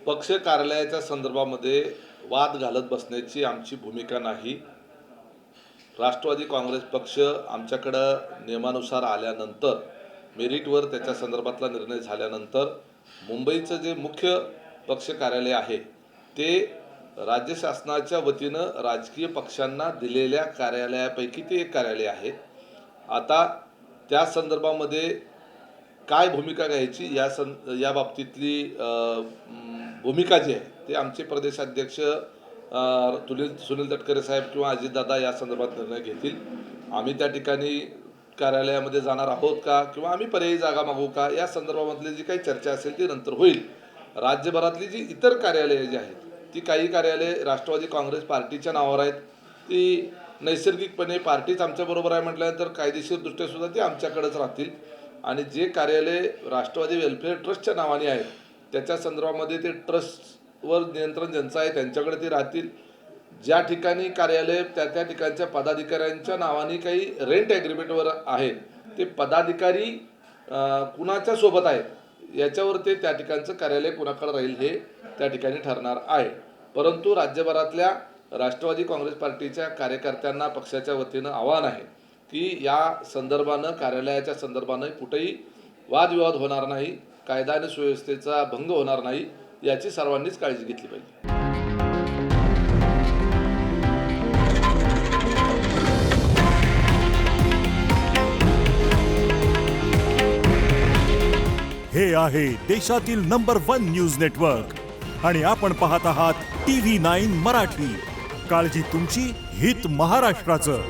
पक्ष कार्यालयाच्या संदर्भामध्ये वाद घालत बसण्याची आमची भूमिका नाही. राष्ट्रवादी काँग्रेस पक्ष आमच्याकडं नियमानुसार आल्यानंतर मेरिटवर त्याच्या संदर्भातला निर्णय झाल्यानंतर मुंबईचं जे मुख्य पक्ष कार्यालय आहे ते राज्य शासनाच्या वतीनं राजकीय पक्षांना दिलेल्या कार्यालयापैकी ते एक कार्यालय आहे. आता त्या संदर्भामध्ये काय भूमिका घ्यायची या बाबतीतली भूमिका जी आहे ते आमचे प्रदेशाध्यक्ष सुनील तटकरे साहेब किंवा अजितदादा या संदर्भात निर्णय घेतील. आम्ही त्या ठिकाणी कार्यालयामध्ये जाणार आहोत का किंवा आम्ही पर्यायी जागा मागू का या संदर्भामधली जी काही चर्चा असेल ती नंतर होईल. राज्यभरातली जी इतर कार्यालये जी आहेत ती काही कार्यालये राष्ट्रवादी काँग्रेस पार्टीच्या नावावर आहेत. ती नैसर्गिकपणे पार्टीच आमच्याबरोबर आहे म्हटल्यानंतर कायदेशीरदृष्ट्या सुद्धा ती आमच्याकडेच राहतील आणि जे कार्यालय राष्ट्रवादी वेलफेअर ट्रस्टच्या नावाने आहेत त्याच्या संदर्भामध्ये ते ट्रस्टवर नियंत्रण ज्यांचं आहे त्यांच्याकडे ते राहतील. ज्या ठिकाणी कार्यालय त्या ठिकाणच्या पदाधिकाऱ्यांच्या नावाने काही रेंट ॲग्रीमेंटवर आहे ते पदाधिकारी कुणाच्या सोबत आहेत याच्यावर ते त्या ठिकाणचं कार्यालय कुणाकडे राहील हे त्या ठिकाणी ठरणार आहे. परंतु राज्यभरातल्या राष्ट्रवादी काँग्रेस पार्टीच्या कार्यकर्त्यांना पक्षाच्या वतीनं आवाहन आहे की या संदर्भानं कार्यालयाच्या संदर्भानं कुठेही वादविवाद होणार नाही, कायदा आणि सुव्यवस्थेचा भंग होणार नाही याची सर्वांनीच काळजी घेतली पाहिजे. हे आहे देशातील नंबर 1 न्यूज नेटवर्क आणि आपण पाहत आहात TV9 मराठी. काळजी तुमची, हित महाराष्ट्राचं.